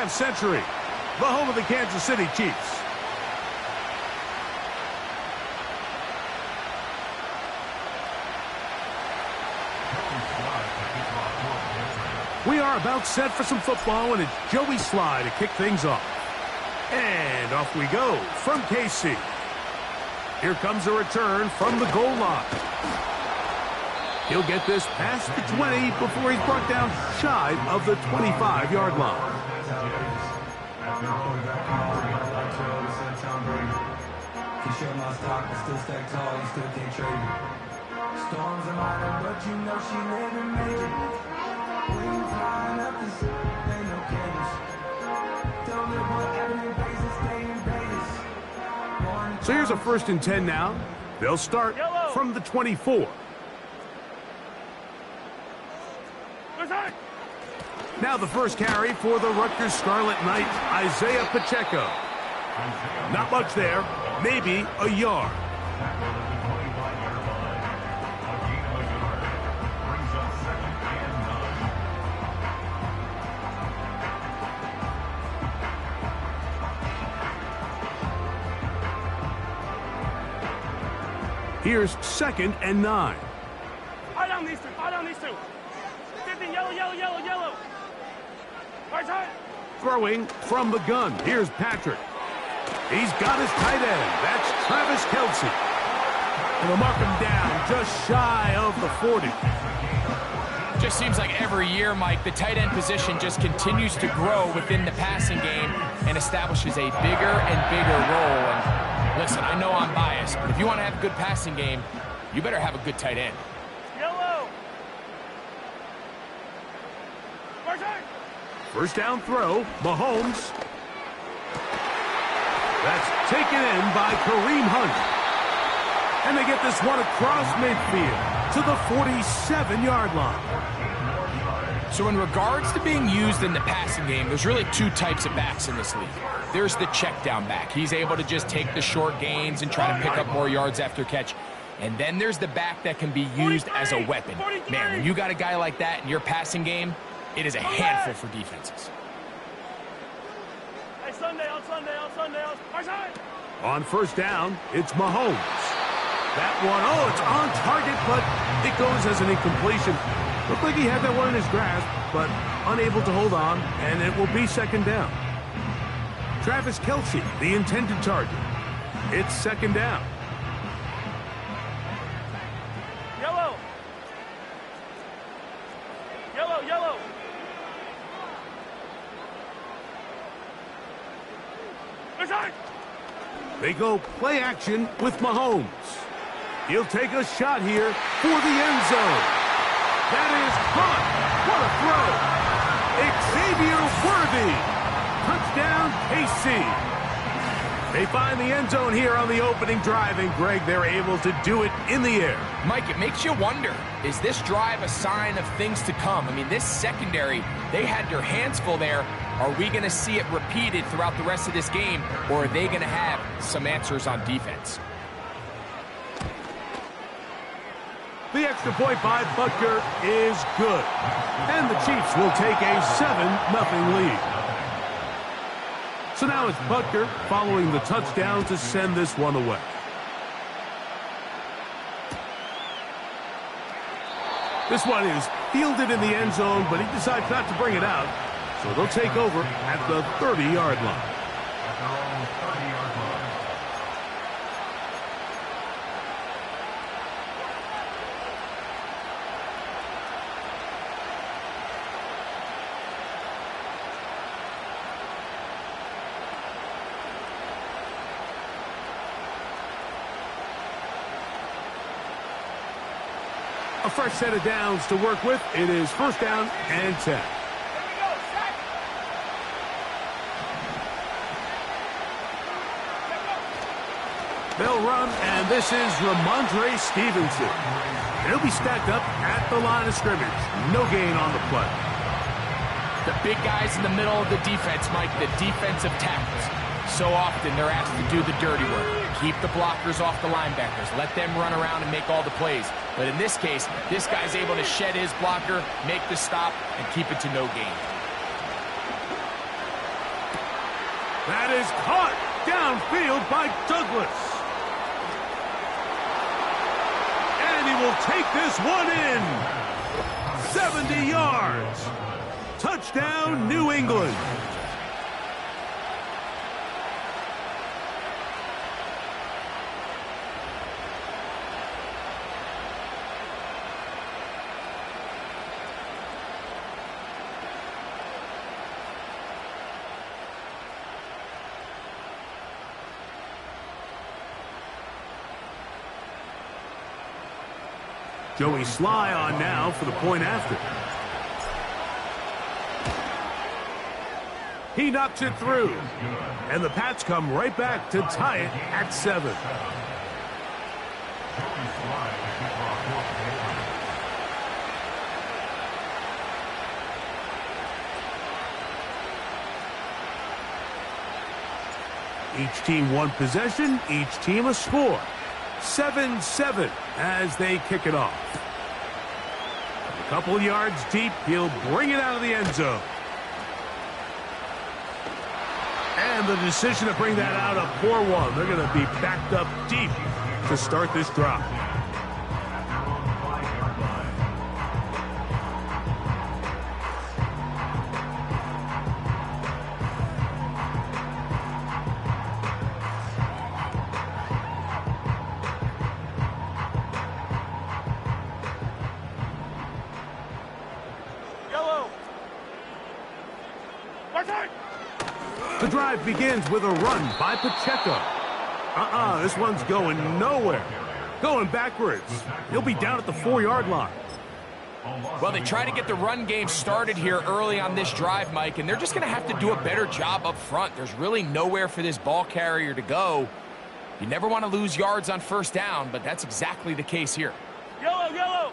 half century, the home of the Kansas City Chiefs. We are about set for some football, and it's Joey Sly to kick things off. And off we go from KC. Here comes a return from the goal line. He'll get this past the 20 before he's brought down shy of the 25-yard line. Storms are mine, but you know she never made it. Wings flying up, this ain't no cages. Don't live whatever in Vegas, stay in Vegas. So here's a 1st and 10 now. They'll start from the 24. Now the first carry for the Rutgers Scarlet Knights, Isaiah Pacheco. Not much there, maybe a yard. Here's 2nd and 9. Fire down these two. Fire down these two. 50, yellow, yellow, yellow, yellow. Right side. Throwing from the gun. Here's Patrick. He's got his tight end. That's Travis Kelce. And they'll mark him down just shy of the 40. Just seems like every year, Mike, the tight end position just continues to grow within the passing game and establishes a bigger and bigger role. And listen, I know I'm biased, but if you want to have a good passing game, you better have a good tight end. Yellow. First down throw, Mahomes. That's taken in by Kareem Hunt. And they get this one across midfield to the 47-yard line. So in regards to being used in the passing game, there's really 2 types of backs in this league. There's the check down back. He's able to just take the short gains and try to pick up more yards after catch. And then there's the back that can be used as a weapon. Man, when you got a guy like that in your passing game, it is a handful for defenses. Hey, Sunday, on Sunday, on Sunday, on side. On first down, it's Mahomes. That one, oh, it's on target, but it goes as an incompletion. Looked like he had that one in his grasp, but unable to hold on, and it will be 2nd down. Travis Kelce, the intended target. It's 2nd down. Yellow. Yellow, yellow. They go play action with Mahomes. He'll take a shot here for the end zone. That is caught. What a throw. Xavier Worthy. Touchdown, KC. They find the end zone here on the opening drive, and Greg, they're able to do it in the air. Mike, it makes you wonder, is this drive a sign of things to come? I mean, this secondary, they had their hands full there. Are we going to see it repeated throughout the rest of this game, or are they going to have some answers on defense? The extra point by Butker is good. And the Chiefs will take a 7-0 lead. So now it's Butker following the touchdown to send this one away. This one is fielded in the end zone, but he decides not to bring it out. So they'll take over at the 30-yard line. A fresh set of downs to work with. It is 1st down and 10. They'll run, and this is Ramondre Stevenson. He'll be stacked up at the line of scrimmage. No gain on the play. The big guys in the middle of the defense, Mike, the defensive tackles. So often they're asked to do the dirty work. Keep the blockers off the linebackers. Let them run around and make all the plays. But in this case, this guy's able to shed his blocker, make the stop, and keep it to no gain. That is caught downfield by Douglas. And he will take this one in. 70 yards. Touchdown, New England. Joey Sly on now for the point after. He knocks it through. And the Pats come right back to tie it at 7. Each team one possession, each team a score. 7-7 as they kick it off. A couple yards deep, he'll bring it out of the end zone. And the decision to bring that out, a poor one. They're going to be backed up deep to start this drive. The drive begins with a run by Pacheco. This one's going nowhere. Going backwards. He'll be down at the 4-yard line. Well, they try to get the run game started here early on this drive, Mike, and they're just going to have to do a better job up front. There's really nowhere for this ball carrier to go. You never want to lose yards on first down, but that's exactly the case here. Yellow, yellow.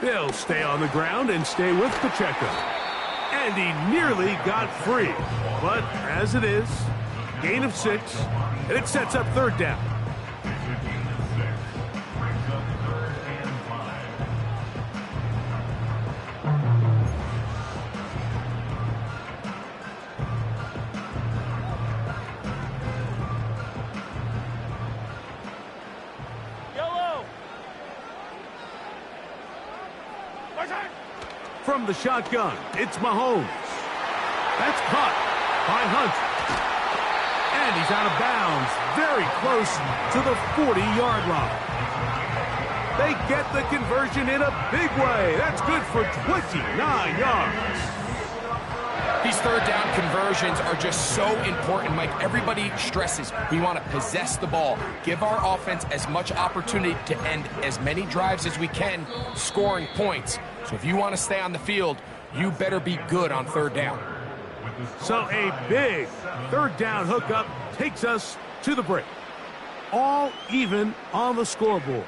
He'll stay on the ground and stay with Pacheco. And he nearly got free. But as it is, gain of 6, and it sets up 3rd down. From the shotgun, it's Mahomes. That's caught by Hunt. And he's out of bounds, very close to the 40-yard line. They get the conversion in a big way. That's good for 29 yards. These 3rd down conversions are just so important, Mike. Everybody stresses we want to possess the ball, give our offense as much opportunity to end as many drives as we can, scoring points. So if you want to stay on the field, you better be good on 3rd down. So a big 3rd down hookup takes us to the break. All even on the scoreboard.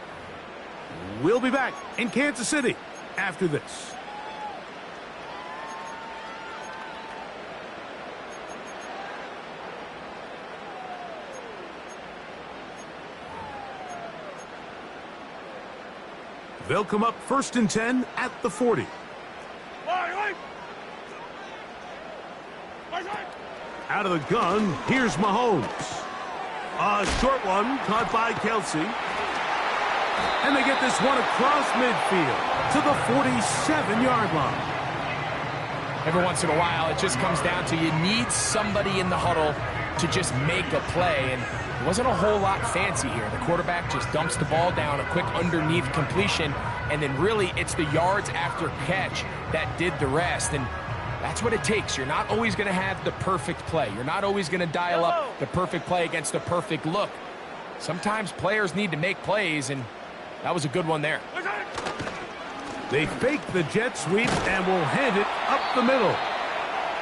We'll be back in Kansas City after this. They'll come up 1st and 10 at the 40. Out of the gun, here's Mahomes. A short one caught by Kelsey. And they get this one across midfield to the 47-yard line. Every once in a while, it just comes down to you need somebody in the huddle to just make a play. And it wasn't a whole lot fancy here. The quarterback just dumps the ball down, a quick underneath completion, and then really it's the yards after catch that did the rest. And that's what it takes. You're not always going to have the perfect play. You're not always going to dial up the perfect play against the perfect look. Sometimes players need to make plays, and that was a good one there. They fake the jet sweep and will hand it up the middle.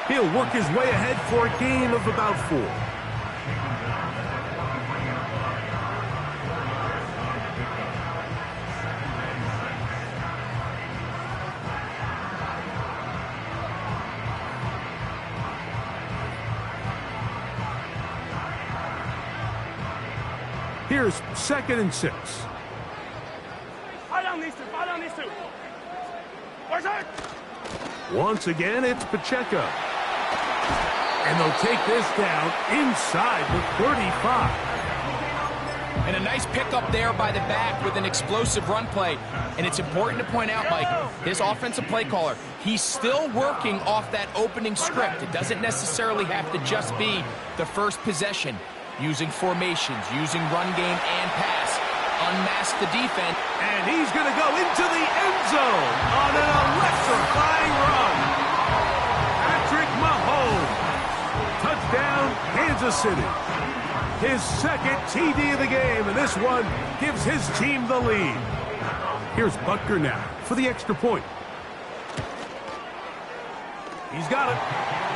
He'll work his way ahead for a gain of about 4. Here's 2nd and 6. Fire down these two. Once again, it's Pacheco. And they'll take this down inside the 35. And a nice pickup there by the back with an explosive run play. And it's important to point out, Mike, this offensive play caller, he's still working off that opening script. It doesn't necessarily have to just be the first possession. Using formations, using run game and pass. Unmask the defense. And he's going to go into the end zone on an electrifying run. Patrick Mahomes. Touchdown, Kansas City. His second TD of the game, and this one gives his team the lead. Here's Butker now for the extra point. He's got it.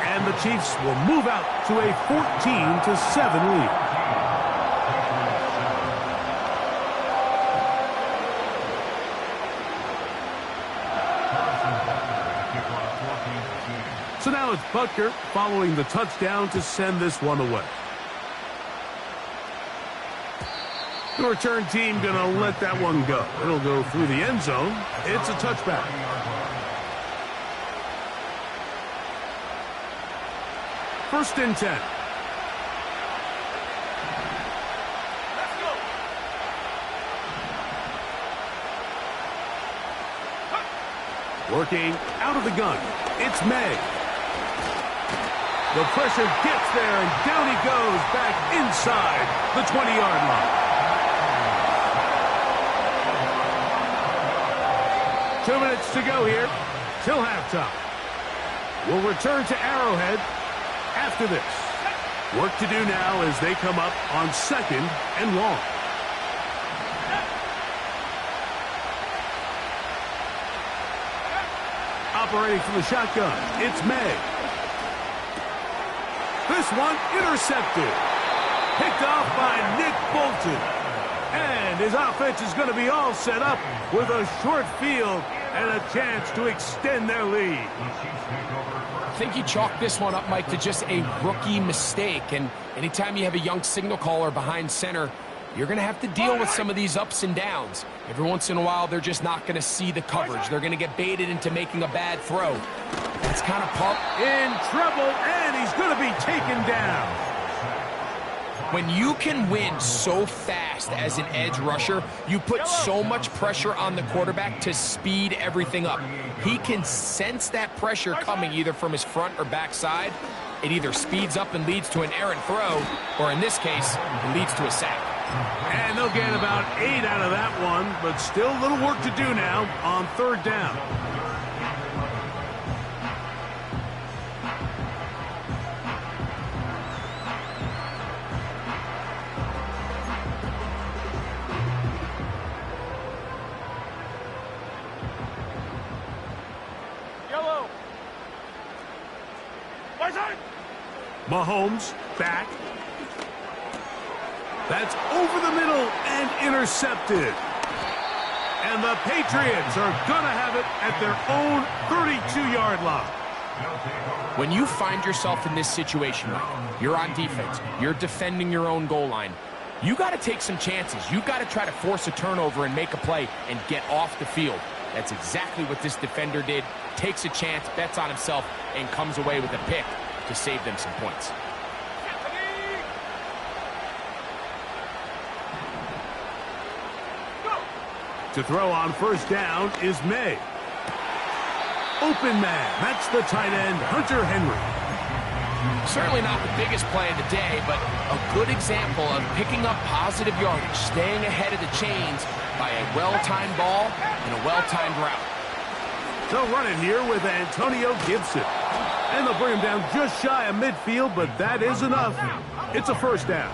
And the Chiefs will move out to a 14-7 lead. So now it's Butker following the touchdown to send this one away. The return team going to let that one go. It'll go through the end zone. It's a touchback. First and 10. Let's go. Working out of the gun. It's May. The pressure gets there, and down he goes back inside the 20-yard line. 2 minutes to go here till halftime. We'll return to Arrowhead after this. Work to do now as they come up on 2nd and long. Operating from the shotgun, it's May. This one intercepted. Picked off by Nick Bolton. And his offense is going to be all set up with a short field and a chance to extend their lead. I think you chalk this one up, Mike, to just a rookie mistake. And anytime you have a young signal caller behind center, you're going to have to deal with some of these ups and downs. Every once in a while, they're just not going to see the coverage. They're going to get baited into making a bad throw. That's kind of part. In trouble, and he's going to be taken down. When you can win so fast as an edge rusher, you put so much pressure on the quarterback to speed everything up. He can sense that pressure coming either from his front or back side. It either speeds up and leads to an errant throw, or in this case, it leads to a sack. And they'll get about 8 out of that one, but still a little work to do now on 3rd down. Mahomes back. That's over the middle and intercepted. And the Patriots are going to have it at their own 32-yard line. When you find yourself in this situation, Mike, you're on defense, you're defending your own goal line, you got to take some chances. You got to try to force a turnover and make a play and get off the field. That's exactly what this defender did. Takes a chance, bets on himself, and comes away with a pick to save them some points. To throw on 1st down is May. Open man. That's the tight end, Hunter Henry. Certainly not the biggest play of the day, but a good example of picking up positive yardage, staying ahead of the chains by a well-timed ball and a well-timed route. They'll run it here with Antonio Gibson. And they'll bring him down just shy of midfield, but that is enough. It's a 1st down.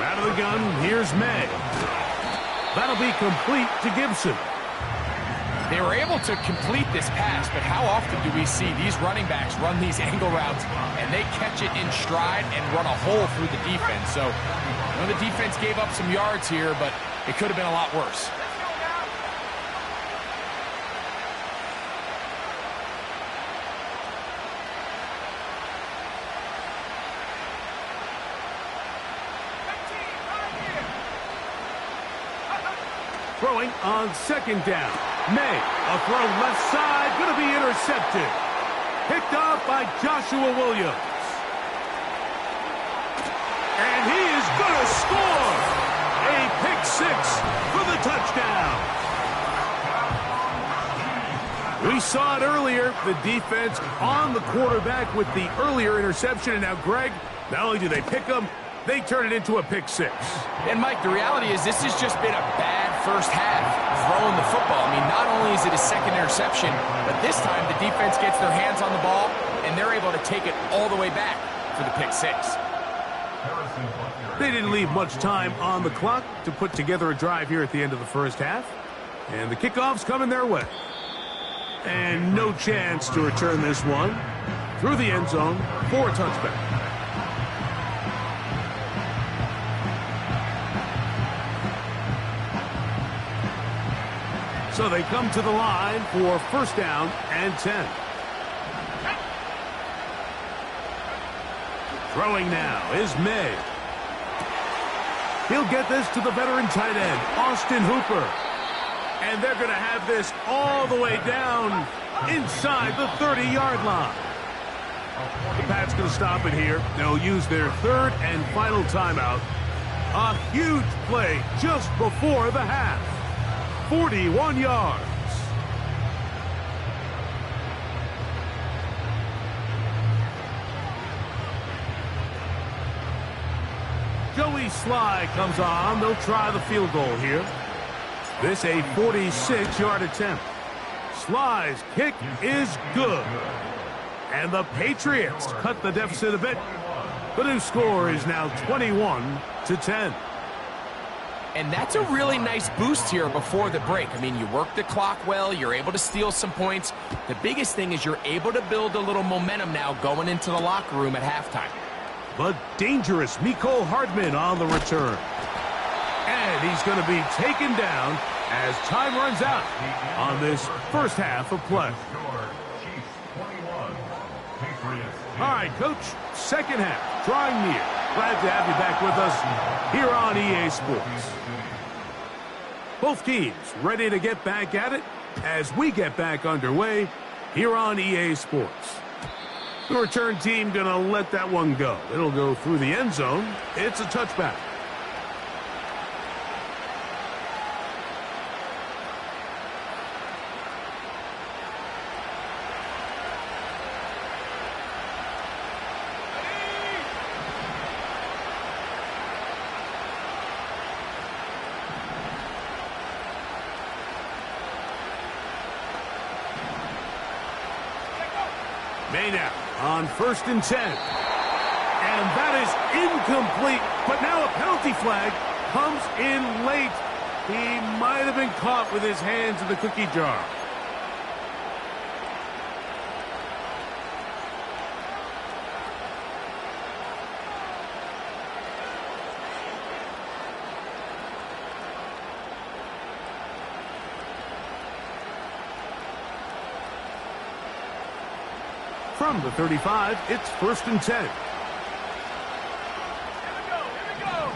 Out of the gun, here's May. That'll be complete to Gibson. They were able to complete this pass, but how often do we see these running backs run these angle routes and they catch it in stride and run a hole through the defense? So, the defense gave up some yards here, but it could have been a lot worse. Throwing on second down. May, a throw left side, going to be intercepted. Picked off by Joshua Williams. And he is going to score. A pick six for the touchdown. We saw it earlier, the defense on the quarterback with the earlier interception. And now, Greg, not only do they pick him, they turn it into a pick six. And, Mike, the reality is this has just been a bad first half throwing the football. I mean, not only is it a second interception, but this time the defense gets their hands on the ball, and they're able to take it all the way back for the pick six. They didn't leave much time on the clock to put together a drive here at the end of the first half. And the kickoff's coming their way. And no chance to return this one through the end zone for a touchback. So they come to the line for first down and 10. Throwing now is May. He'll get this to the veteran tight end, Austin Hooper. And they're going to have this all the way down inside the 30-yard line. The Pats going to stop it here. They'll use their third and final timeout. A huge play just before the half. 41 yards. Joey Sly comes on. They'll try the field goal here. This a 46-yard attempt. Sly's kick is good. And the Patriots cut the deficit a bit. The new score is now 21-10. And that's a really nice boost here before the break. I mean, you work the clock well. You're able to steal some points. The biggest thing is you're able to build a little momentum now going into the locker room at halftime. The dangerous Mecole Hardman on the return. And he's going to be taken down as time runs out on this first half of play. All right, Coach, second half, drawing near. Glad to have you back with us here on EA Sports. Both teams ready to get back at it as we get back underway here on EA Sports. The return team going to let that one go. It'll go through the end zone. It's a touchback. May now on 1st and 10. And that is incomplete. But now a penalty flag comes in late. He might have been caught with his hands in the cookie jar. From the 35, it's 1st and 10. Here we go.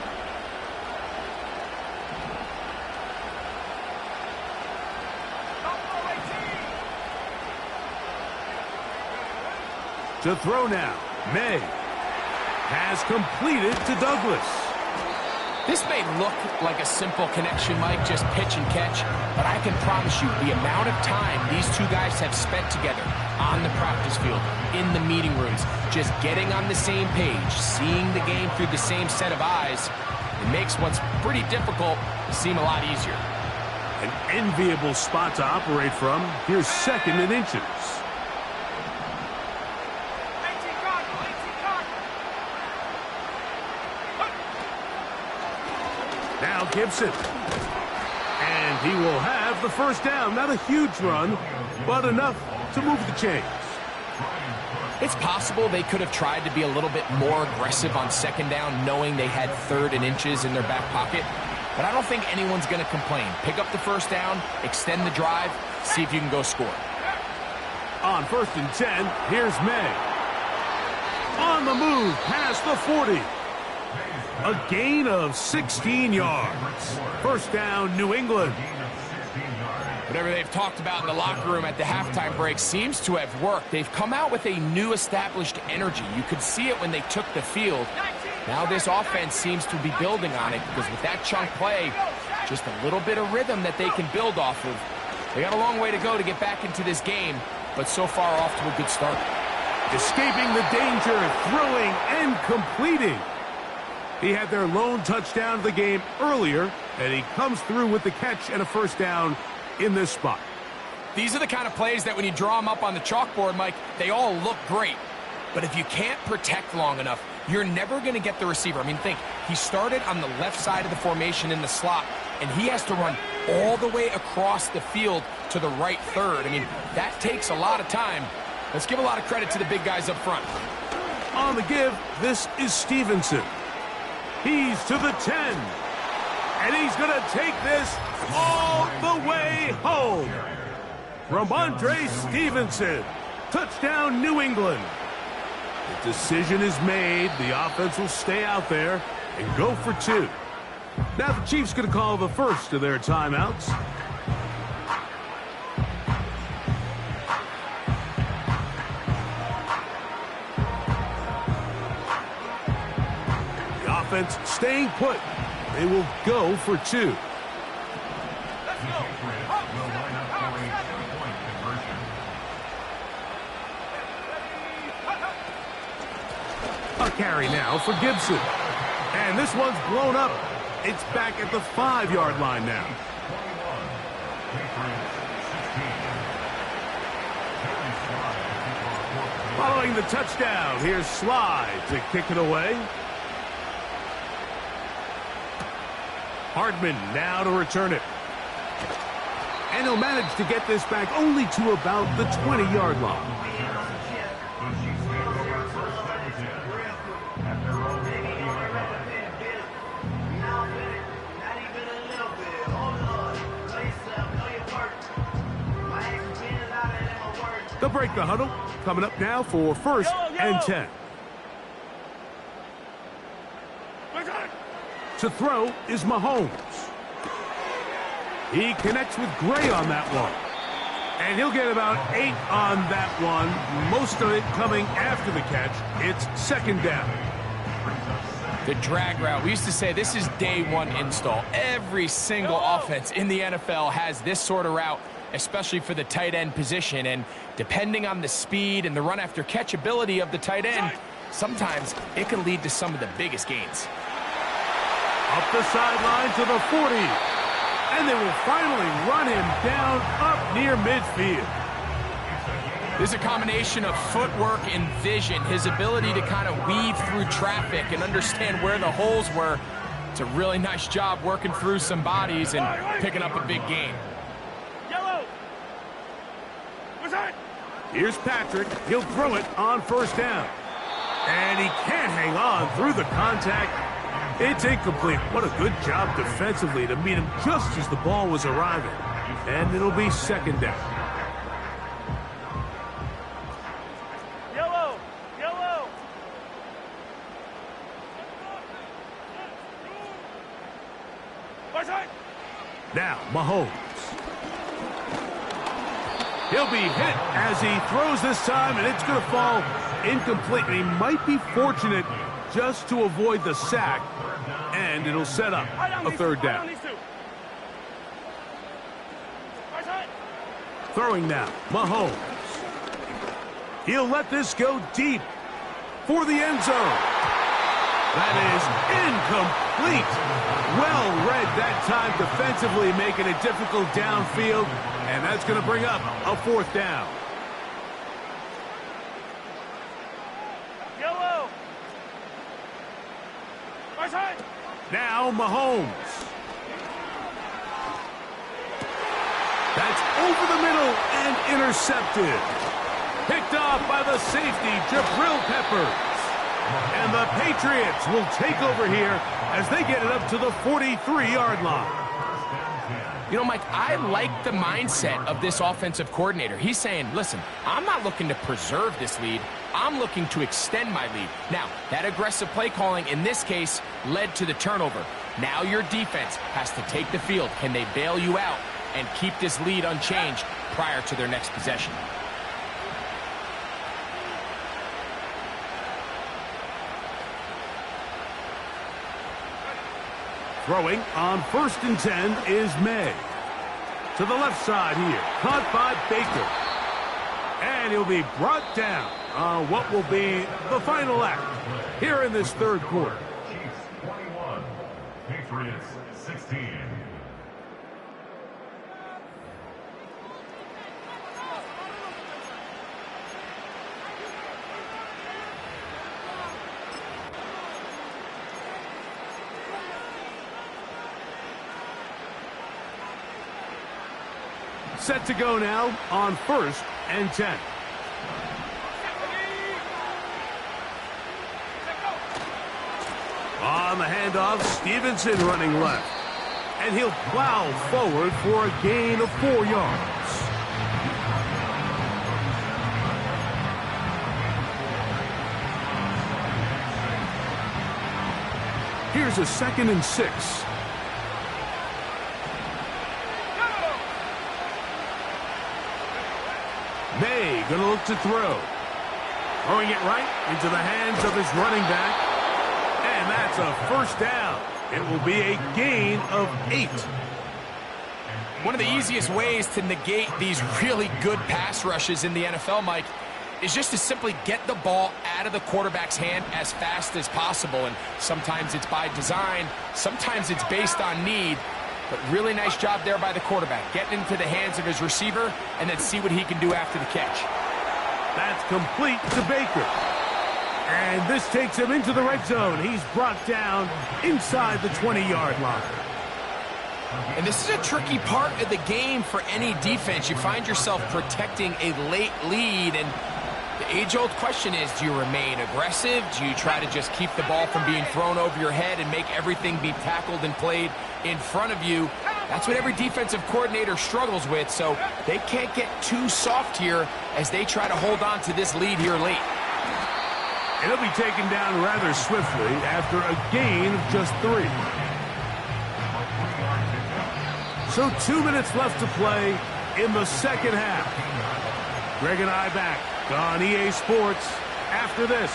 To throw now, May has completed to Douglas. This may look like a simple connection, Mike, just pitch and catch, but I can promise you the amount of time these two guys have spent together on the practice field, in the meeting rooms, just getting on the same page, seeing the game through the same set of eyes, it makes what's pretty difficult seem a lot easier. An enviable spot to operate from. Here's 2nd and inches. Now Gibson. And he will have the first down. Not a huge run, but enough to move the chains. It's possible they could have tried to be a little bit more aggressive on 2nd down, knowing they had 3rd and inches in their back pocket. But I don't think anyone's going to complain. Pick up the first down, extend the drive, see if you can go score. On 1st and 10, here's May. On the move past the 40. A gain of 16 yards. First down, New England. Whatever they've talked about in the locker room at the halftime break seems to have worked. They've come out with a new established energy. You could see it when they took the field. Now this offense seems to be building on it because with that chunk play, just a little bit of rhythm that they can build off of. They got a long way to go to get back into this game, but so far off to a good start. Escaping the danger, throwing and completing. He had their lone touchdown of the game earlier, and he comes through with the catch and a first down in this spot. These are the kind of plays that when you draw them up on the chalkboard, Mike, they all look great. But if you can't protect long enough, you're never going to get the receiver. I mean, think, he started on the left side of the formation in the slot, and he has to run all the way across the field to the right third. I mean, that takes a lot of time. Let's give a lot of credit to the big guys up front. On the give, this is Stevenson. He's to the 10. And he's going to take this all the way home. Ramondre Stevenson. Touchdown, New England. The decision is made. The offense will stay out there and go for 2. Now the Chiefs going to call the first of their timeouts. The offense staying put. They will go for 2. A carry now for Gibson. And this one's blown up. It's back at the 5-yard line now. Following the touchdown, here's Slide to kick it away. Hardman now to return it. And he'll manage to get this back only to about the 20-yard line. They'll break the huddle. Coming up now for first and 10. To throw is Mahomes. He connects with Gray on that one. And he'll get about 8 on that one. Most of it coming after the catch. It's second down. The drag route. We used to say this is day 1 install. Every single offense in the NFL has this sort of route, especially for the tight end position. And depending on the speed and the run after catch ability of the tight end, sometimes it can lead to some of the biggest gains. Up the sideline to the 40. And they will finally run him down up near midfield. This is a combination of footwork and vision, his ability to kind of weave through traffic and understand where the holes were. It's a really nice job working through some bodies and picking up a big gain. Yellow. Here's Patrick. He'll throw it on first down. And he can't hang on through the contact. It's incomplete. What a good job defensively to meet him just as the ball was arriving. And it'll be second down. Yellow. Yellow. Now, Mahomes. He'll be hit as he throws this time, and it's going to fall incomplete. He might be fortunate just to avoid the sack, and it'll set up a third down. Throwing now, Mahomes. He'll let this go deep for the end zone. That is incomplete. Well read that time defensively, making it difficult downfield, and that's going to bring up a fourth down. Yellow. Now Mahomes. That's over the middle and intercepted. Picked off by the safety, Jabril Peppers. And the Patriots will take over here as they get it up to the 43-yard line. You know, Mike, I like the mindset of this offensive coordinator. He's saying, listen, I'm not looking to preserve this lead. I'm looking to extend my lead. Now, that aggressive play calling in this case led to the turnover. Now your defense has to take the field. Can they bail you out? and keep this lead unchanged prior to their next possession. Throwing on 1st and 10 is May. To the left side here, caught by Baker. And he'll be brought down on what will be the final act here in this 3rd quarter. Chiefs 21, Patriots 16. Set to go now on 1st and 10. On the handoff, Stevenson running left. And he'll plow forward for a gain of 4 yards. Here's a 2nd and 6. May gonna look to throw. Throwing it right into the hands of his running back. And that's a 1st down. It will be a gain of 8. One of the easiest ways to negate these really good pass rushes in the NFL, Mike, is just to simply get the ball out of the quarterback's hand as fast as possible. And sometimes it's by design, sometimes it's based on need. But really nice job there by the quarterback, getting into the hands of his receiver and then see what he can do after the catch. That's complete to Baker. And this takes him into the red zone. He's brought down inside the 20-yard line. And this is a tricky part of the game for any defense. You find yourself protecting a late lead, and the age-old question is, do you remain aggressive? Do you try to just keep the ball from being thrown over your head and make everything be tackled and played in front of you? That's what every defensive coordinator struggles with, so they can't get too soft here as they try to hold on to this lead here late. And he'll be taken down rather swiftly after a gain of just 3. So 2 minutes left to play in the 2nd half. Greg and I back on EA Sports after this.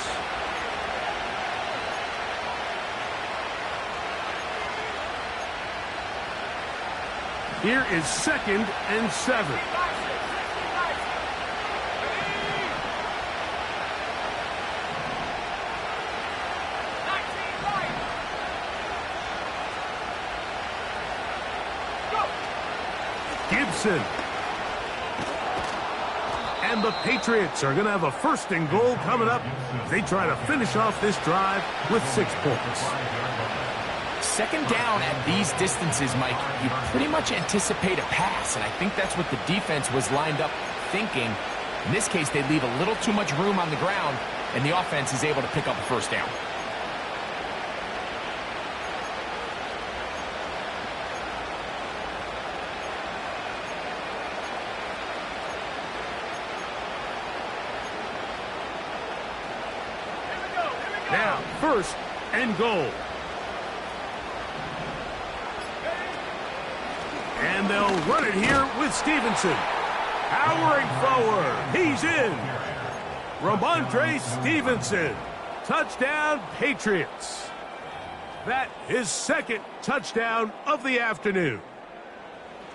Here is 2nd and 7. Gibson. And the Patriots are going to have a 1st and goal coming up. They try to finish off this drive with 6 points. 2nd down at these distances, Mike, you pretty much anticipate a pass, and I think that's what the defense was lined up thinking. In this case, they leave a little too much room on the ground, and the offense is able to pick up a 1st down. Now, 1st and goal. And they'll run it here with Stevenson. Powering forward. He's in. Ramondre Stevenson. Touchdown, Patriots. That is 2nd touchdown of the afternoon.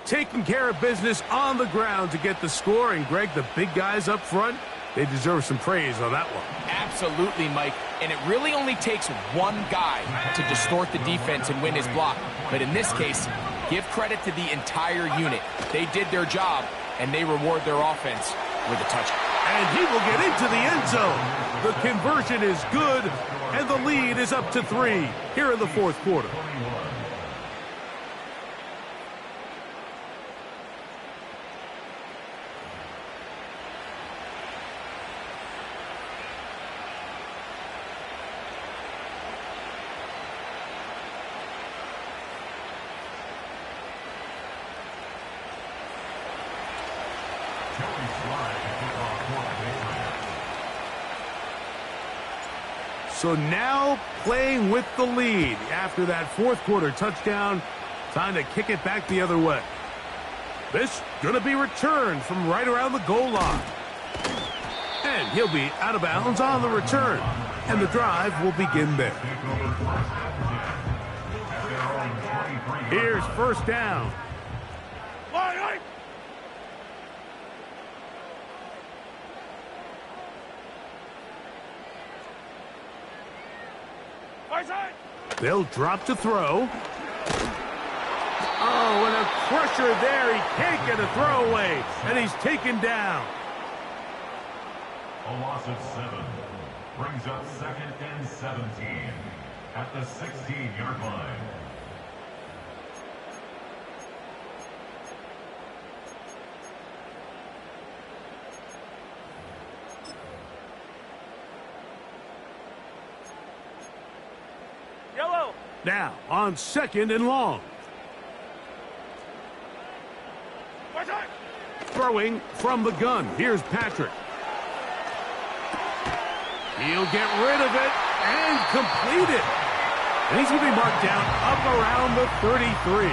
Taking care of business on the ground to get the score. And, Greg, the big guys up front, they deserve some praise on that one. Absolutely, Mike. And it really only takes one guy to distort the defense and win his block. But in this case, give credit to the entire unit. They did their job, and they reward their offense with a touchdown. And he will get into the end zone. The conversion is good, and the lead is up to 3 here in the 4th quarter. So now playing with the lead after that 4th quarter touchdown. Time to kick it back the other way. This going to be returned from right around the goal line. And he'll be out of bounds on the return. And the drive will begin there. Here's first down. They'll drop to throw. Oh, and a pressure there. He can't get a throwaway, and he's taken down. A loss of 7 brings up 2nd and 17 at the 16-yard line. Yellow. Now on 2nd and long. Throwing from the gun. Here's Patrick. He'll get rid of it and complete it. And he's going to be marked down up around the 33.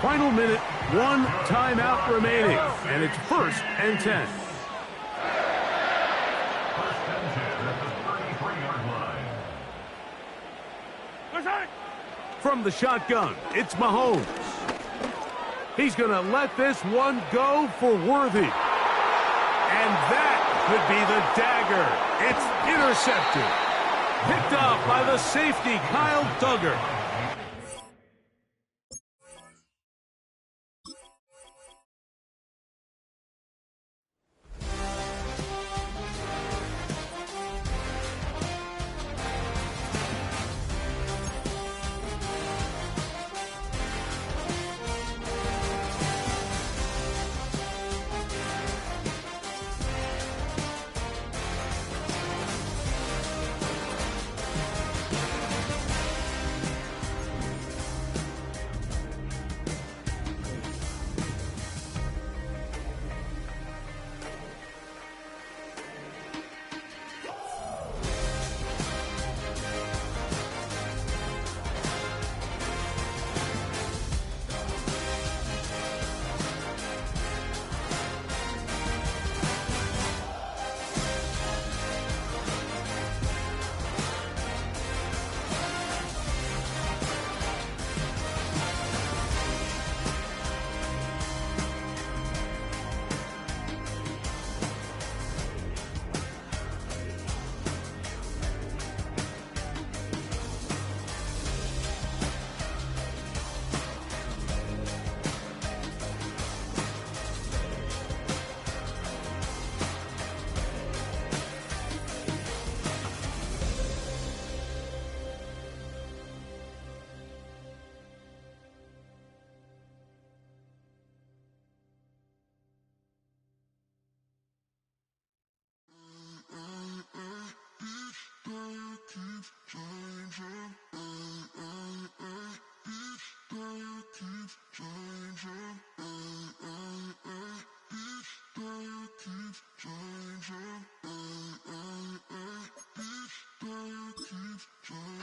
Final minute, 1 timeout remaining. And it's 1st and 10. First and 10 at the 33-yard line. From the shotgun, it's Mahomes. He's going to let this one go for Worthy. And that could be the dagger. It's intercepted. Picked off by the safety, Kyle Duggar.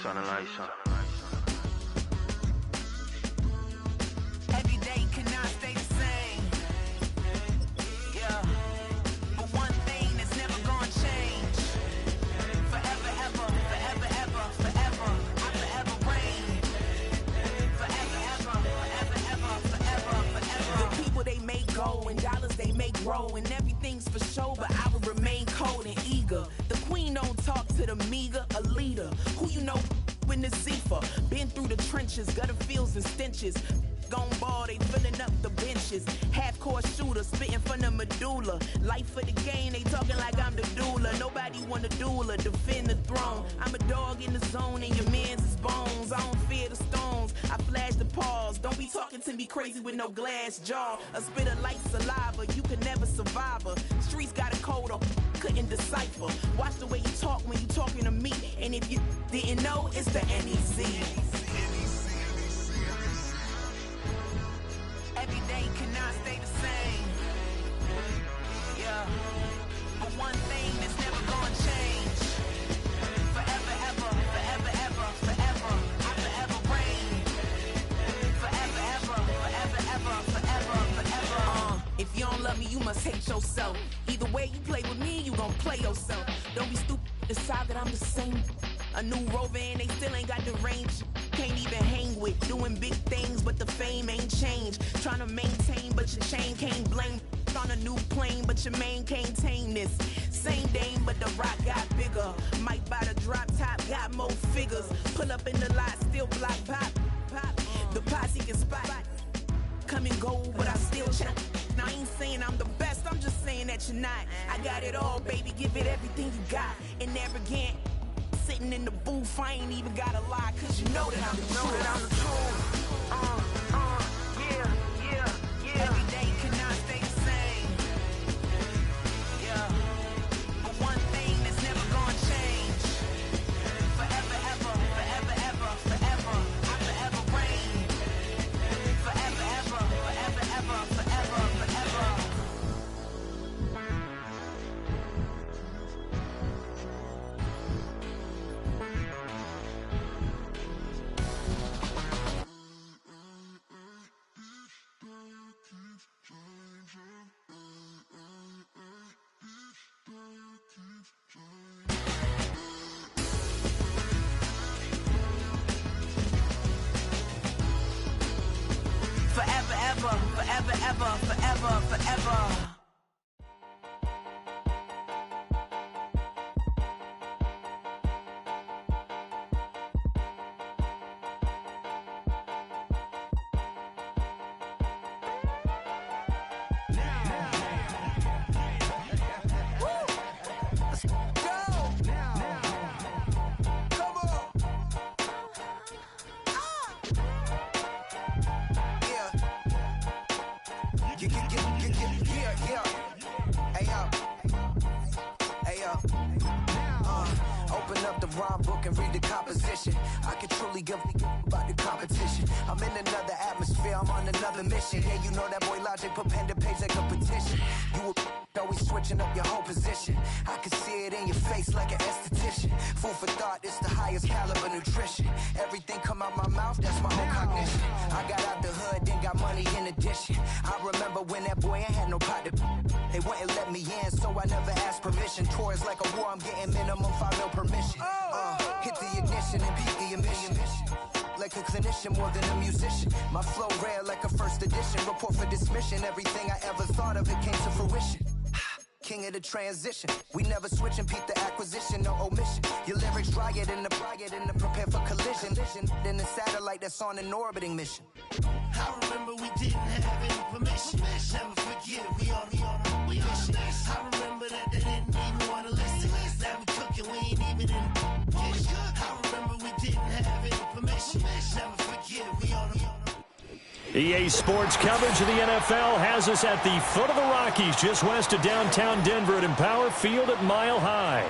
Turn the lights on. Every day cannot stay the same. Yeah. But one thing that's never gonna change. Forever, ever, forever, ever, forever. I forever reign. Forever, ever, forever, ever, forever, forever. The people they make go and dollars they make grow and everything's for show, but I will remain cold and eager. The queen don't talk to the meager, a leader. Who you know in the Zephyr? Been through the trenches, gutter fields and stenches. Gone ball, they filling up the benches. Half-court shooter, spitting from the medulla. Life for the game, they talking like I'm the doula. Nobody want to doula, defend the throne. I'm a dog in the zone and your man's is bones. I don't fear the stones, I flash the paws. Don't be talking to me crazy with no glass jaw. A spit of light saliva, you can never survive her. Streets got a code up, couldn't decipher. Watch the way you talk when you talking to me. And if you didn't know, it's the NEC. Every day cannot stay the same. Yeah. But one thing that's never gonna change. Forever, ever, forever, ever, forever. I forever reign. Forever, ever, forever, ever, must hate yourself. Either way you play with me, you gon' play yourself. Don't be stupid, decide that I'm the same. A new rover and they still ain't got the range. Can't even hang with, doing big things, but the fame ain't changed. Trying to maintain, but your chain can't blame. On a new plane, but your main can't tame this. Same dame, but the rock got bigger. Might buy the drop top, got more figures. Pull up in the lot, still block pop. The posse can spot. Come and go, but I still check. Now I ain't saying I'm the best, I'm just saying that you're not. I got it all, baby, give it everything you got. And arrogant, sitting in the booth, I ain't even gotta lie, cause you know that I'm the truth. Yeah. Every day cannot stay the same. Yeah. But one thing that's never gonna change. Forever, ever, forever, ever, forever. I forever reign. Forever, ever, forever, ever, forever, forever. Forever, ever, forever, ever, forever, forever. Open up the rhyme book and read the composition. I can truly give about the competition. I'm in another atmosphere, I'm on another mission. Yeah, you know that boy Logic put pen to page like a petition. You always switching up your whole position. I can see it in your face like an esthetician. Food for thought, it's the highest caliber nutrition. Everything come out my mouth, that's my own cognition. I got out the hood, then got money in addition. I remember when that boy ain't had no pot to. They wouldn't let me in, so I never asked permission. Tours like a war, I'm getting minimum 5 mil permission. Hit the ignition and beat the emission. Like a clinician more than a musician. My flow rare like a first edition. Report for dismission. Everything I ever thought of, it came to fruition. King of the transition. We never switch and peep the acquisition, no omission. Your lyrics dry it and apply it and prepare for collision. Then the satellite that's on an orbiting mission. I remember we didn't have any permission. Never forget we on a mission. I remember that they didn't even want to listen. Now we cooking, we ain't even in the kitchen. I remember we didn't have any permission. Never forget we on a EA Sports coverage of the NFL has us at the foot of the Rockies, just west of downtown Denver at Empower Field at Mile High.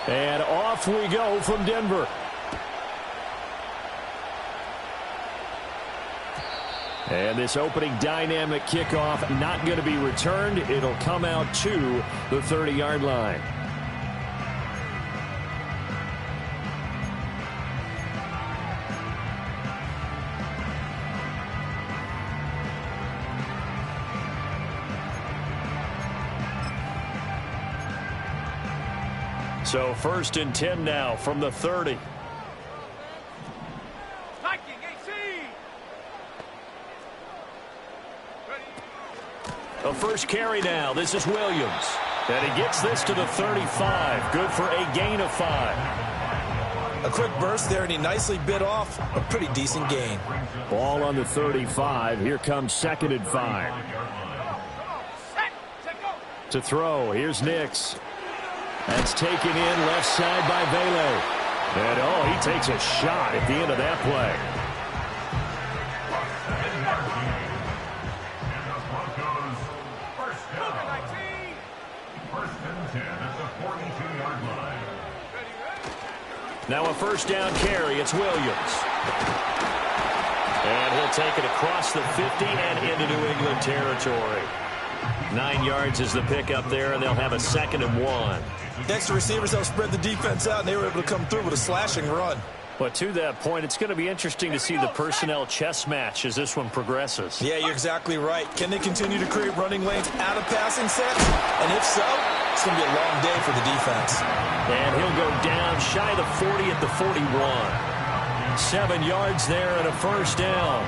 And off we go from Denver. And this opening dynamic kickoff not going to be returned. It'll come out to the 30-yard line. So 1st and 10 now from the 30. A first carry now. This is Williams. And he gets this to the 35. Good for a gain of 5. A quick burst there, and he nicely bit off a pretty decent gain. Ball on the 35. Here comes 2nd and 5. To throw. Here's Nix. That's taken in left side by Vele. And, oh, he takes a shot at the end of that play. Now a first down carry. It's Williams. And he'll take it across the 50 and into New England territory. 9 yards is the pickup there, and they'll have a 2nd and 1. Next, the receivers helped spread the defense out, and they were able to come through with a slashing run. But to that point, it's going to be interesting to see the personnel chess match as this one progresses. Yeah, you're exactly right. Can they continue to create running lanes out of passing sets? And if so, it's going to be a long day for the defense. And he'll go down shy of the 40 at the 41. 7 yards there and a first down.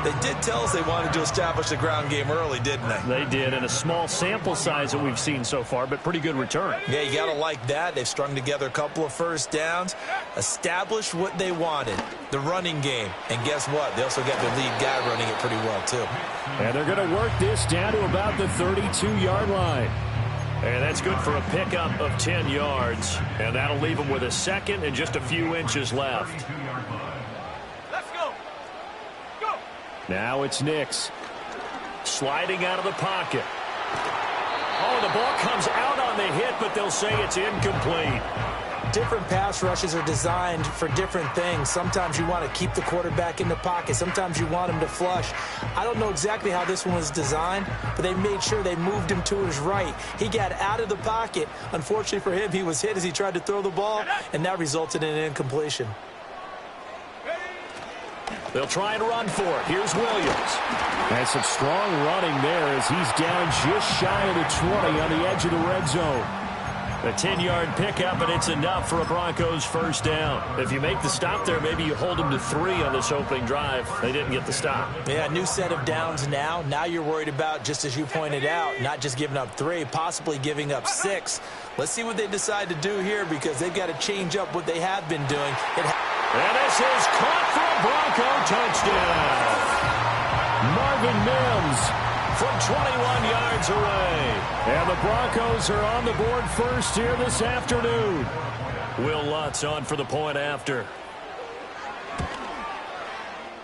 They did tell us they wanted to establish the ground game early, didn't they? They did, and a small sample size that we've seen so far, but pretty good return. Yeah, you got to like that. They've strung together a couple of first downs, established what they wanted, the running game. And guess what? They also got their lead guy running it pretty well, too. And they're going to work this down to about the 32-yard line. And that's good for a pickup of 10 yards. And that'll leave them with a 2nd and just a few inches left. Now it's Nix. Sliding out of the pocket. Oh, the ball comes out on the hit, but they'll say it's incomplete. Different pass rushes are designed for different things. Sometimes you want to keep the quarterback in the pocket. Sometimes you want him to flush. I don't know exactly how this one was designed, but they made sure they moved him to his right. He got out of the pocket. Unfortunately for him, he was hit as he tried to throw the ball, and that resulted in an incompletion. They'll try and run for it. Here's Williams. And some strong running there as he's down just shy of the 20 on the edge of the red zone. A 10-yard pickup, and it's enough for a Broncos first down. If you make the stop there, maybe you hold them to 3 on this opening drive. They didn't get the stop. Yeah, new set of downs now. Now you're worried about, just as you pointed out, not just giving up 3, possibly giving up 6. Let's see what they decide to do here because they've got to change up what they have been doing. And this is caught for a Bronco touchdown. Marvin Mims from 21 yards away. And the Broncos are on the board first here this afternoon. Will Lutz on for the point after.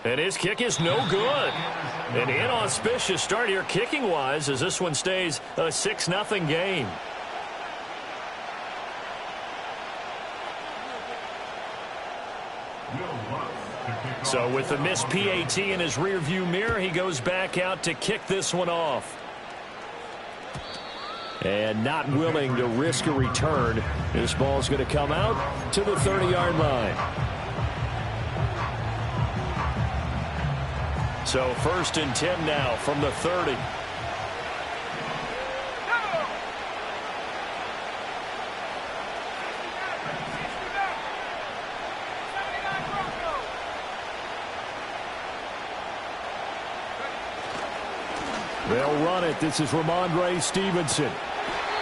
And his kick is no good. An inauspicious start here kicking-wise as this one stays a 6-0 game. So with the missed PAT in his rearview mirror, he goes back out to kick this one off. And not willing to risk a return. This ball's going to come out to the 30-yard line. So 1st and 10 now from the 30. They'll run it. This is Ramondre Stevenson.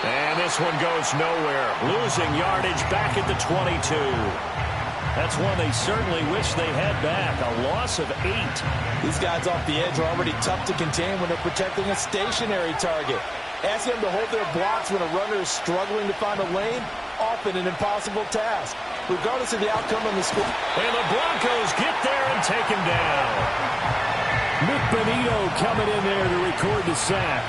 And this one goes nowhere. Losing yardage back at the 22. That's one they certainly wish they had back. A loss of 8. These guys off the edge are already tough to contain when they're protecting a stationary target. Ask them to hold their blocks when a runner is struggling to find a lane. Often an impossible task, regardless of the outcome of the score. And the Broncos get there and take him down. Nick Benito coming in there to record the sack.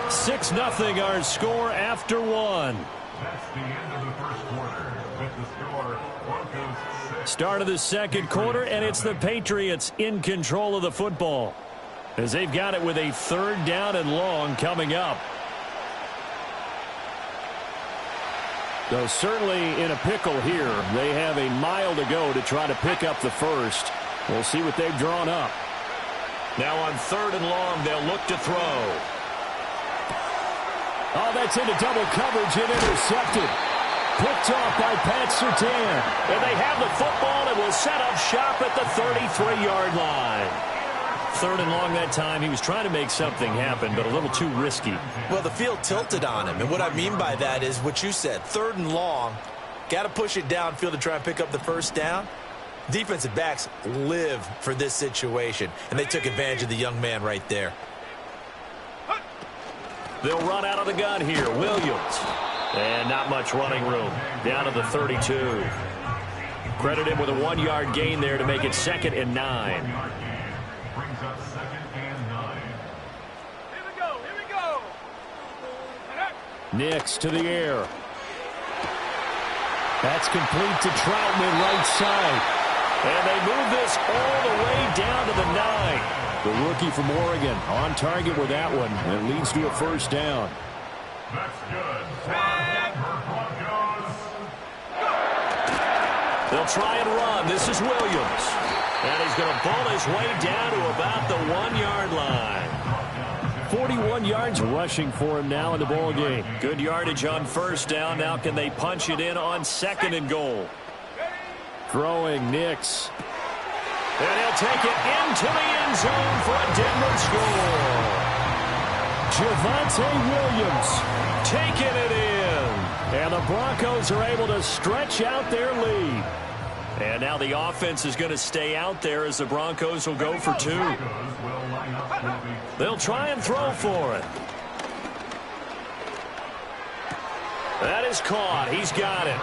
6-0 our score after 1. That's the end of the first quarter. With the score, Broncos 6. Start of the second quarter, and it's the Patriots in control of the football as they've got it with a 3rd down and long coming up. So certainly in a pickle here. They have a mile to go to try to pick up the first. We'll see what they've drawn up. Now on 3rd and long, they'll look to throw. Oh, that's into double coverage and intercepted. Picked off by Pat Surtain. And they have the football and will set up shop at the 33-yard line. 3rd and long that time. He was trying to make something happen, but a little too risky. Well, the field tilted on him, and what I mean by that is what you said. 3rd and long, got to push it downfield to try and pick up the first down. Defensive backs live for this situation, and they took advantage of the young man right there. They'll run out of the gun here. Williams. And not much running room. Down to the 32. Credit him with a 1-yard gain there to make it 2nd and 9. Brings up 2nd and 9. Here we go. Nix to the air. That's complete to Troutman, right side. And they move this all the way down to the 9. The rookie from Oregon on target with that one. And leads to a first down. That's good. Denver Broncos. They'll try and run. This is Williams. And he's going to ball his way down to about the 1-yard line. 41 yards rushing for him now in the ball game. Good yardage on first down. Now can they punch it in on 2nd and goal? Throwing Nix. And he'll take it into the end zone for a Denver score. Javonte Williams taking it in. And the Broncos are able to stretch out their lead. And now the offense is going to stay out there as the Broncos will go for 2. They'll try and throw for it. That is caught. He's got it.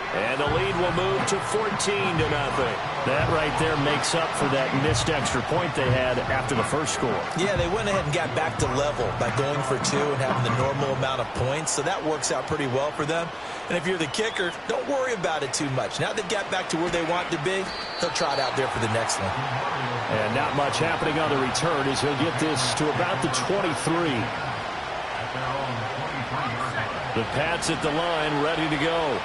And the lead will move to 14-0. That right there makes up for that missed extra point they had after the first score. Yeah, they went ahead and got back to level by going for 2 and having the normal amount of points, so that works out pretty well for them. And if you're the kicker, don't worry about it too much. Now they've got back to where they want to be, they'll try it out there for the next one. And not much happening on the return as he'll get this to about the 23. The Pats at the line, ready to go.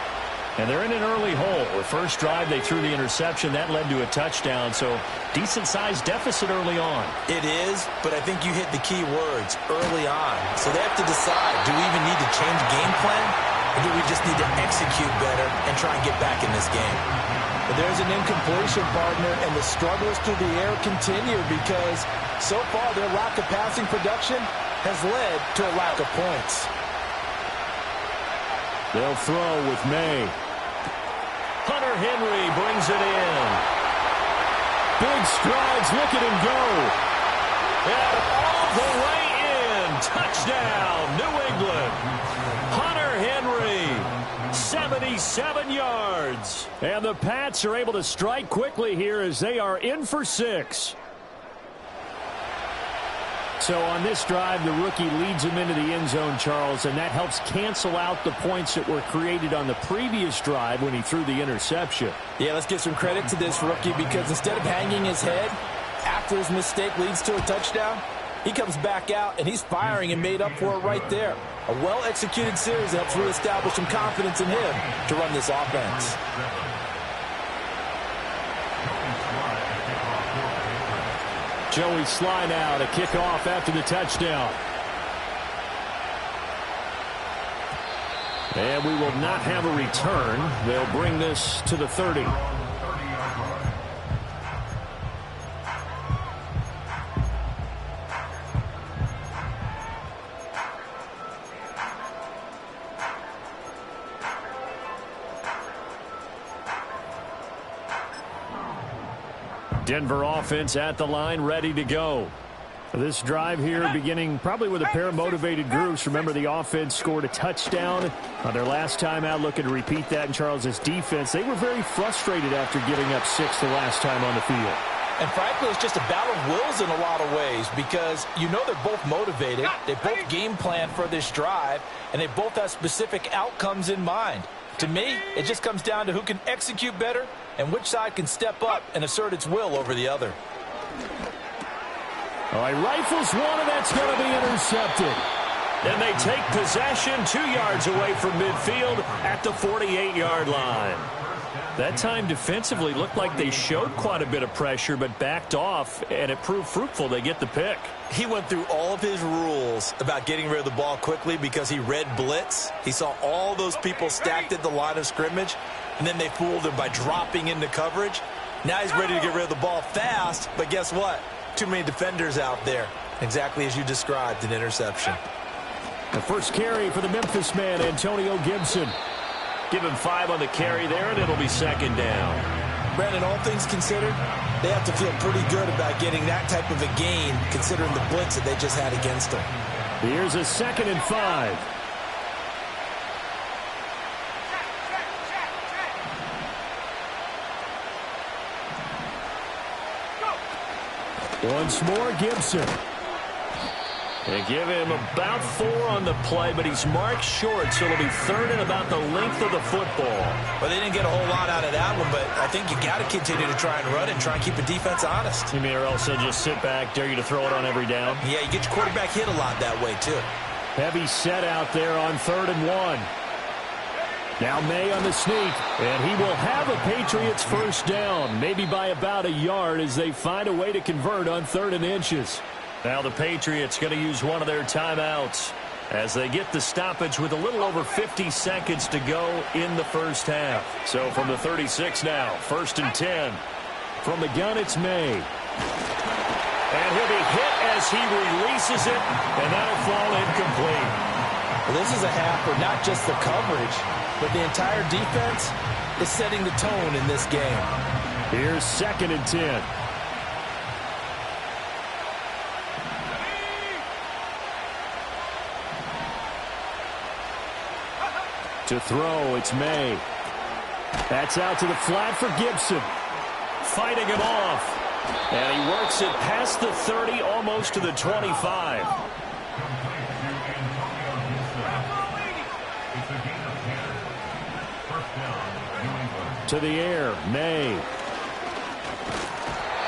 And they're in an early hole. The first drive, they threw the interception. That led to a touchdown, so decent-sized deficit early on. It is, but I think you hit the key words, early on. So they have to decide, do we even need to change game plan, or do we just need to execute better and try and get back in this game? But there's an incompletion, partner, and the struggles through the air continue because so far their lack of passing production has led to a lack of points. They'll throw with May. Hunter Henry brings it in. Big strides, look at him go. And all the way in. Touchdown, New England. Hunter Henry, 77 yards. And the Pats are able to strike quickly here as they are in for 6. So on this drive, the rookie leads him into the end zone, Charles, and that helps cancel out the points that were created on the previous drive when he threw the interception. Yeah, let's give some credit to this rookie because instead of hanging his head after his mistake leads to a touchdown, he comes back out and he's firing and made up for it right there. A well-executed series that helps reestablish some confidence in him to run this offense. Joey Sly now to kick off after the touchdown. And we will not have a return. They'll bring this to the 30. Denver offense at the line, ready to go. This drive here beginning probably with a pair of motivated groups. Remember, the offense scored a touchdown on their last time out. Looking to repeat that in Charles's defense. They were very frustrated after giving up 6 the last time on the field. And frankly, it's just a battle of wills in a lot of ways because you know they're both motivated. They both game plan for this drive, and they both have specific outcomes in mind. To me, it just comes down to who can execute better and which side can step up and assert its will over the other. All right, rifles one, and that's going to be intercepted. And they take possession 2 yards away from midfield at the 48-yard line. That time defensively looked like they showed quite a bit of pressure but backed off, and it proved fruitful. They get the pick. He went through all of his rules about getting rid of the ball quickly because he read blitz. He saw all those people stacked at the line of scrimmage, and then they fooled him by dropping into coverage. Now he's ready to get rid of the ball fast, but guess what? Too many defenders out there. Exactly as you described, an interception. The first carry for the Memphis man, Antonio Gibson. Give him 5 on the carry there, and it'll be second down. Brandon, all things considered, they have to feel pretty good about getting that type of a gain, considering the blitz that they just had against them. Here's a 2nd and 5. Once more, Gibson. They give him about 4 on the play, but he's marked short, so it'll be 3rd and about the length of the football. Well, they didn't get a whole lot out of that one, but I think you got to continue to try and run and try and keep the defense honest. You mean or else they'll just sit back, dare you to throw it on every down? Yeah, you get your quarterback hit a lot that way, too. Heavy set out there on 3rd and 1. Now May on the sneak, and he will have a Patriots first down, maybe by about a yard as they find a way to convert on 3rd and inches. Now the Patriots going to use one of their timeouts as they get the stoppage with a little over 50 seconds to go in the first half. So from the 36 now, 1st and 10. From the gun, it's May. And he'll be hit as he releases it, and that'll fall incomplete. Well, this is a half where not just the coverage, but the entire defense is setting the tone in this game. Here's 2nd and 10. To throw, it's May. That's out to the flat for Gibson. Fighting him off. And he works it past the 30, almost to the 25. To the air, May.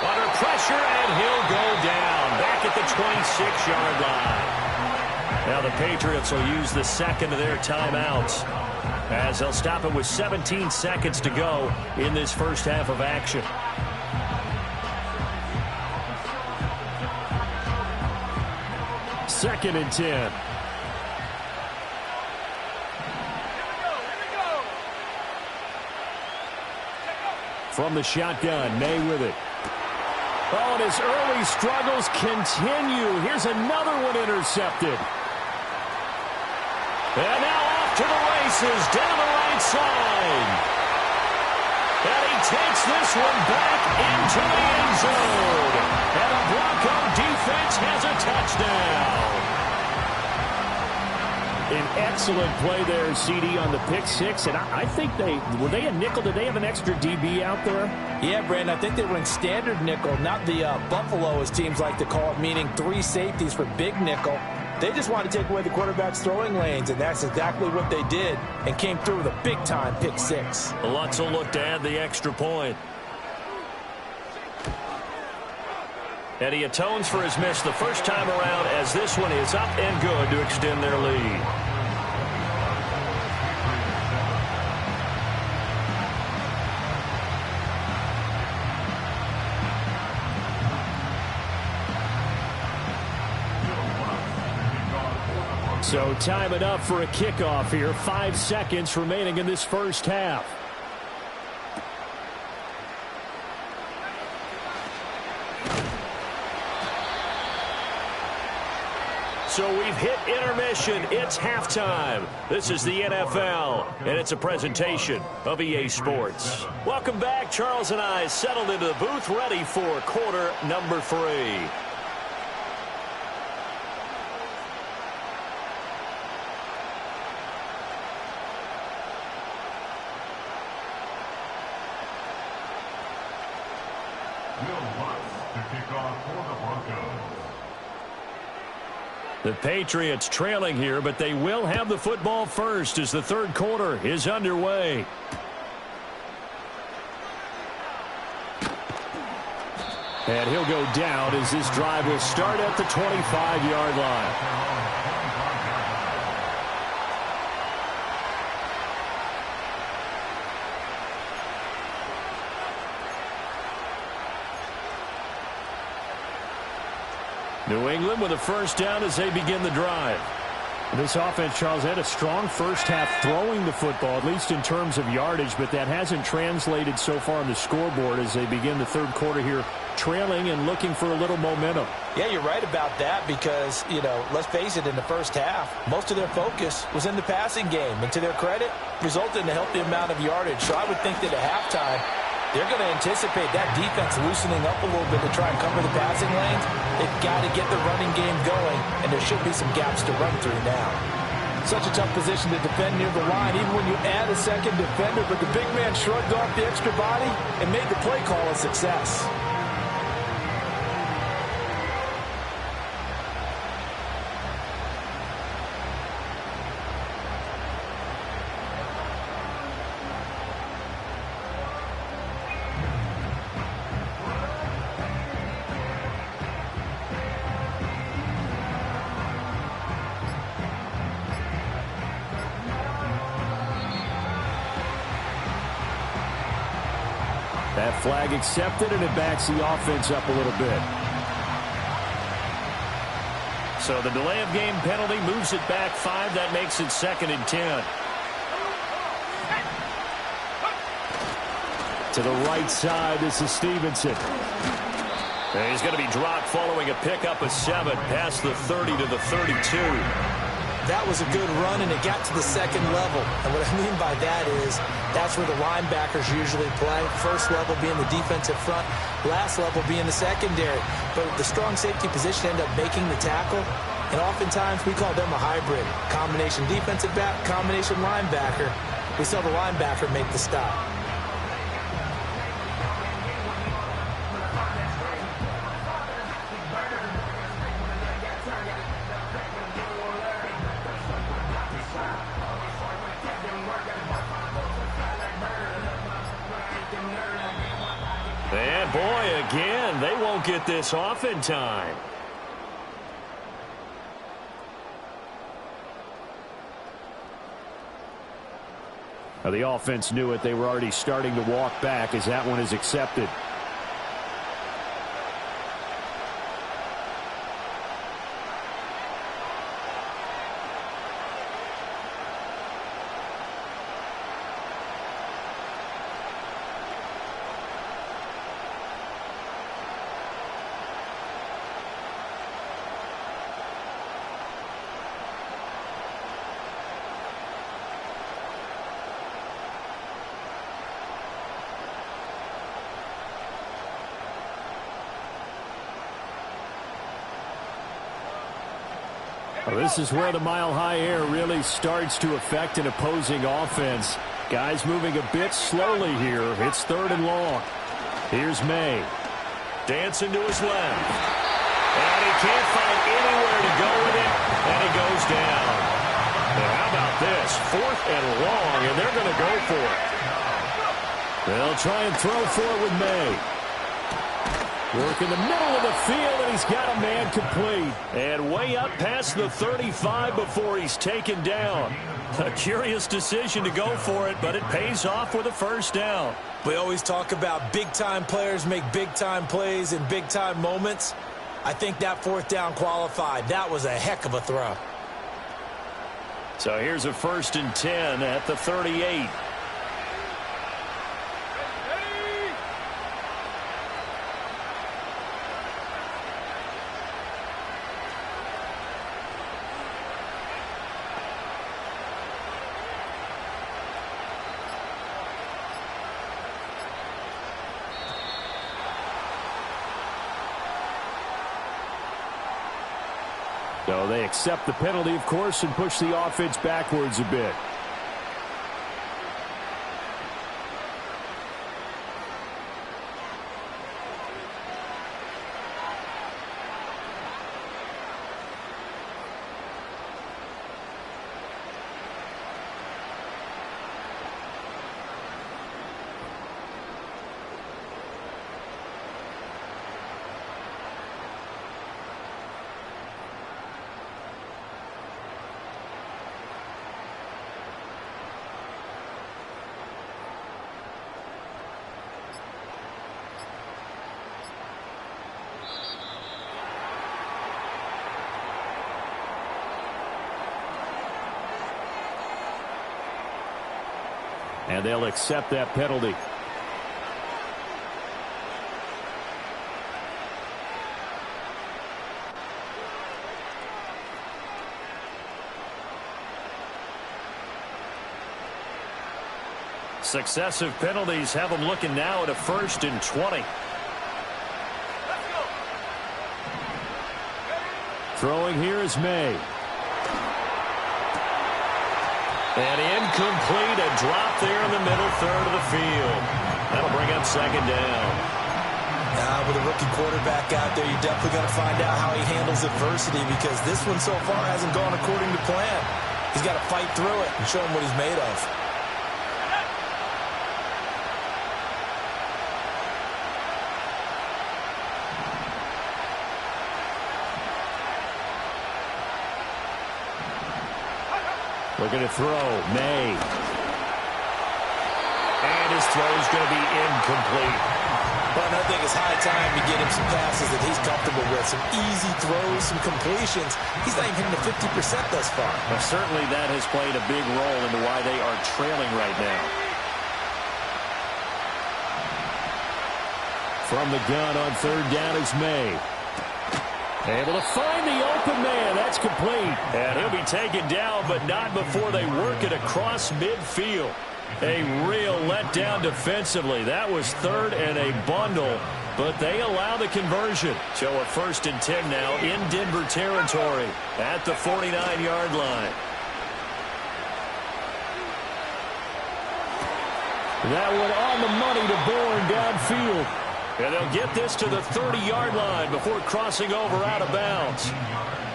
Under pressure, and he'll go down. Back at the 26-yard line. Now the Patriots will use the 2nd of their timeouts as they'll stop it with 17 seconds to go in this first half of action. Second and 10. From the shotgun, May with it. Oh, and his early struggles continue. Here's another one intercepted. And now off to the races down the right side. And he takes this one back into the end zone. And the Bronco defense has a touchdown. An excellent play there, CD, on the pick six. And I think were they a nickel? Did they have an extra DB out there? Yeah, Brandon, I think they were in standard nickel, not the Buffalo, as teams like to call it, meaning 3 safeties for big nickel. They just wanted to take away the quarterback's throwing lanes, and that's exactly what they did, and came through with a big-time pick six. Lutz will look to add the extra point. And he atones for his miss the first time around, as this one is up and good to extend their lead. So time it up for a kickoff here. 5 seconds remaining in this first half. So we've hit intermission. It's halftime. This is the NFL, and it's a presentation of EA Sports. Welcome back. Charles and I settled into the booth, ready for quarter number 3. The Patriots trailing here, but they will have the football first as the third quarter is underway. And he'll go down as this drive will start at the 25-yard line. New England with a first down as they begin the drive. This offense, Charles, had a strong first half throwing the football, at least in terms of yardage, but that hasn't translated so far on the scoreboard as they begin the third quarter here, trailing and looking for a little momentum. Yeah, you're right about that because, let's face it, in the first half, most of their focus was in the passing game, and to their credit, resulted in a healthy amount of yardage. So I would think that at halftime, they're going to anticipate that defense loosening up a little bit to try and cover the passing lanes. They've got to get the running game going, and there should be some gaps to run through now. Such a tough position to defend near the line, even when you add a second defender, but the big man shrugged off the extra body and made the play call a success. That flag accepted, and it backs the offense up a little bit. So the delay of game penalty moves it back 5. That makes it 2nd and 10. To the right side, this is Stevenson. And he's going to be dropped following a pickup of 7 past the 30 to the 32. That was a good run, and it got to the second level. And what I mean by that is that's where the linebackers usually play. First level being the defensive front, last level being the secondary. But the strong safety position ended up making the tackle, and oftentimes we call them a hybrid. Combination defensive back, combination linebacker. We saw the linebacker make the stop. And boy, again, they won't get this off in time. Now, the offense knew it. They were already starting to walk back as that one is accepted. Well, this is where the mile-high air really starts to affect an opposing offense. Guys moving a bit slowly here. It's 3rd and long. Here's May. Dancing to his left. And he can't find anywhere to go with it, and he goes down. And how about this? 4th and long, and they're going to go for it. They'll try and throw for it with May. Work in the middle of the field, and he's got a man complete. And way up past the 35 before he's taken down. A curious decision to go for it, but it pays off with a first down. We always talk about big-time players make big-time plays in big-time moments. I think that 4th down qualified. That was a heck of a throw. So here's a 1st and 10 at the 38. So they accept the penalty, of course, and push the offense backwards a bit. And they'll accept that penalty. Successive penalties have them looking now at a 1st and 20. Throwing here is May. And incomplete, a drop there in the middle 3rd of the field. That'll bring up 2nd down. With a rookie quarterback out there, you're definitely going to find out how he handles adversity, because this one so far hasn't gone according to plan. He's got to fight through it and show him what he's made of. Looking to throw. May. And his throw is going to be incomplete. Well, I think it's high time to get him some passes that he's comfortable with. Some easy throws, some completions. He's not even hitting the 50% thus far. Well, certainly that has played a big role into why they are trailing right now. From the gun on third down is May. Able to find the open man. That's complete. And he'll be taken down, but not before they work it across midfield. A real letdown defensively. That was third and a bundle, but they allow the conversion. So a 1st and 10 now in Denver territory at the 49-yard line. That one on the money to Bourne downfield. And they'll get this to the 30-yard line before crossing over out of bounds.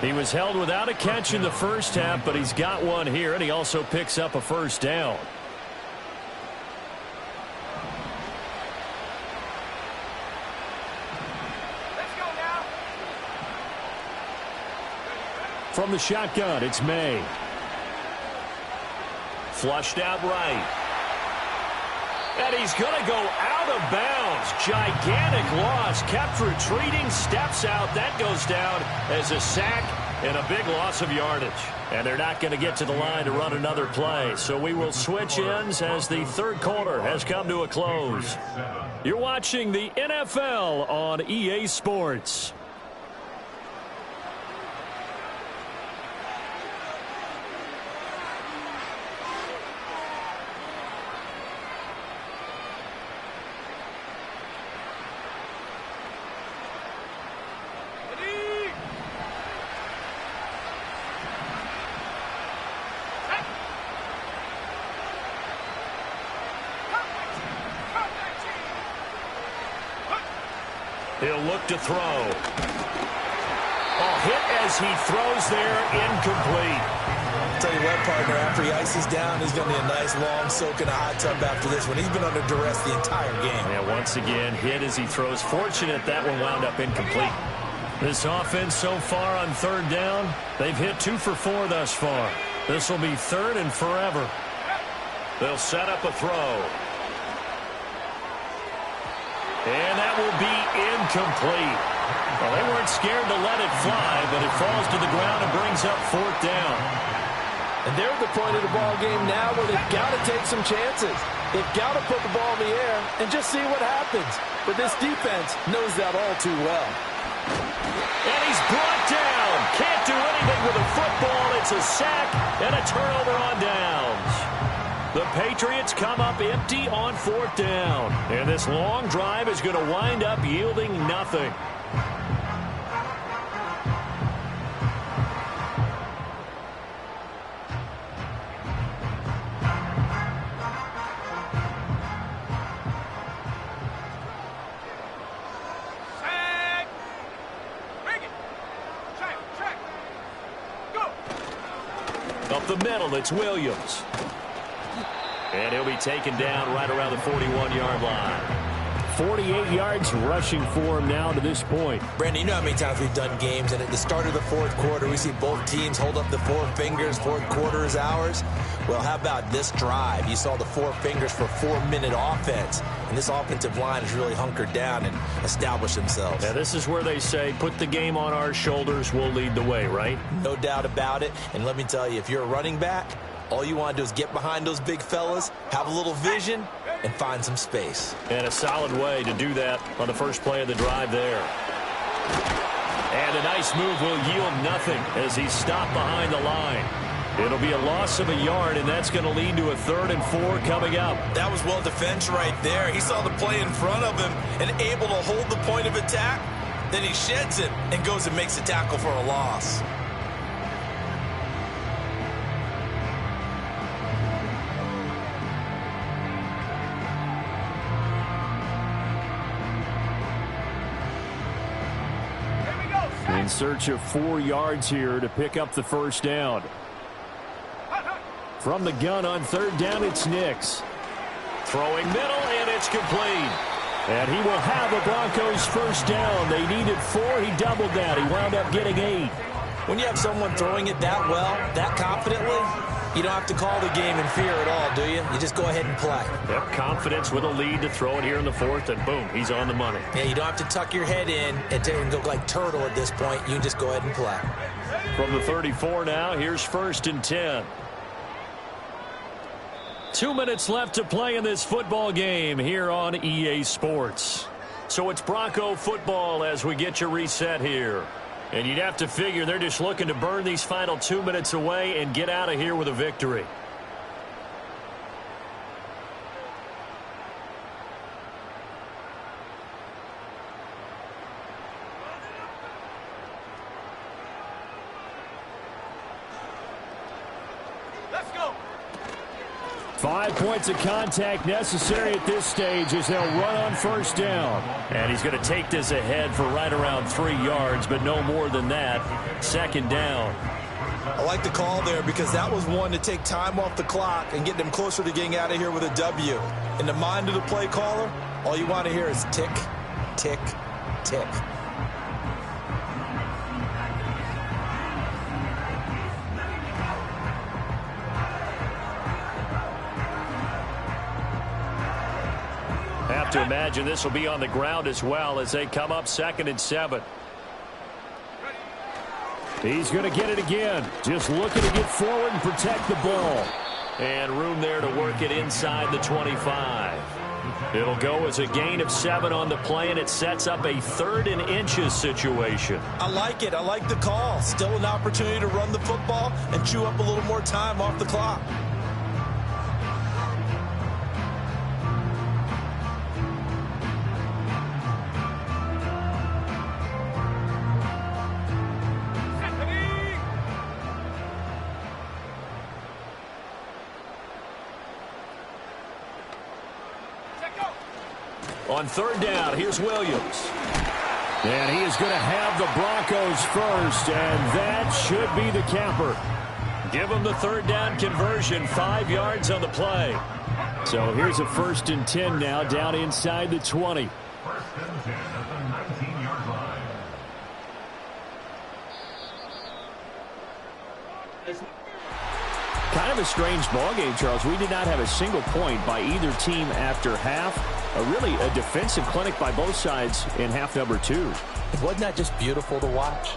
He was held without a catch in the first half, but he's got one here, and he also picks up a first down. Let's go now. From the shotgun, it's May. Flushed out right. And he's going to go out of bounds. Gigantic loss. Kept retreating. Steps out. That goes down as a sack and a big loss of yardage. And they're not going to get to the line to run another play. So we will switch ends as the third quarter has come to a close. You're watching the NFL on EA Sports. He'll look to throw. Oh, hit as he throws there, incomplete. I'll tell you what, partner, after he ices down, he's going to need a nice long soak in a hot tub after this one. He's been under duress the entire game. Yeah, once again, hit as he throws. Fortunate that one wound up incomplete. This offense so far on third down, they've hit 2 for 4 thus far. This will be third and forever. They'll set up a throw. And that will be incomplete. Well, they weren't scared to let it fly, but it falls to the ground and brings up 4th down. And they're at the point of the ball game now where they've got to take some chances. They've got to put the ball in the air and just see what happens. But this defense knows that all too well. And he's brought down. Can't do anything with a football. It's a sack and a turnover on downs. The Patriots come up empty on 4th down. And this long drive is going to wind up yielding nothing. Sack. Bring it. Track. Go. Up the middle, it's Williams. And he'll be taken down right around the 41-yard line. 48 yards rushing for him now to this point. Brandon, you know how many times we've done games, and at the start of the 4th quarter, we see both teams hold up the 4 fingers, 4th quarter is ours. Well, how about this drive? You saw the 4 fingers for 4-minute offense, and this offensive line has really hunkered down and established themselves. Yeah, this is where they say, put the game on our shoulders, we'll lead the way, right? No doubt about it, and let me tell you, if you're a running back, all you want to do is get behind those big fellas, have a little vision, and find some space. And a solid way to do that on the first play of the drive there. And a nice move will yield nothing as he's stopped behind the line. It'll be a loss of a yard, and that's going to lead to a 3rd and 4 coming up. That was well defense right there. He saw the play in front of him and able to hold the point of attack. Then he sheds it and goes and makes a tackle for a loss. In search of 4 yards here to pick up the first down. From the gun on third down, it's Nix. Throwing middle, and it's complete. And he will have the Broncos first down. They needed 4. He doubled that. He wound up getting 8. When you have someone throwing it that well, that confidently, You don't have to call the game in fear at all, do you? You just go ahead and play. Yep, confidence with a lead to throw it here in the fourth, and boom, he's on the money. Yeah, you don't have to tuck your head in and go like turtle at this point. You can just go ahead and play. From the 34 now, here's 1st and 10. 2 minutes left to play in this football game here on EA Sports. So it's Bronco football as we get you reset here. And you'd have to figure they're just looking to burn these final 2 minutes away and get out of here with a victory. Let's go. 5 points of contact necessary at this stage as they'll run on 1st down. And he's going to take this ahead for right around 3 yards, but no more than that. 2nd down. I like the call there because that was one to take time off the clock and get them closer to getting out of here with a W. In the mind of the play caller, all you want to hear is tick, tick, tick. Have to imagine this will be on the ground as well as they come up 2nd and 7. He's going to get it again. Just looking to get forward and protect the ball. And room there to work it inside the 25. It'll go as a gain of 7 on the play, and it sets up a 3rd and inches situation. I like it. I like the call. Still an opportunity to run the football and chew up a little more time off the clock. On 3rd down, here's Williams. And he is going to have the Broncos first, and that should be the capper. Give him the 3rd down conversion, 5 yards on the play. So here's a 1st and 10 now, down inside the 20. 1st and 10 at the 19-yard line. Kind of a strange ball game, Charles. We did not have a single point by either team after half. Really a defensive clinic by both sides in half number 2. Wasn't that just beautiful to watch?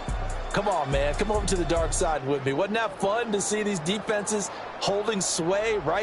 Come on, man. Come over to the dark side with me. Wasn't that fun to see these defenses holding sway right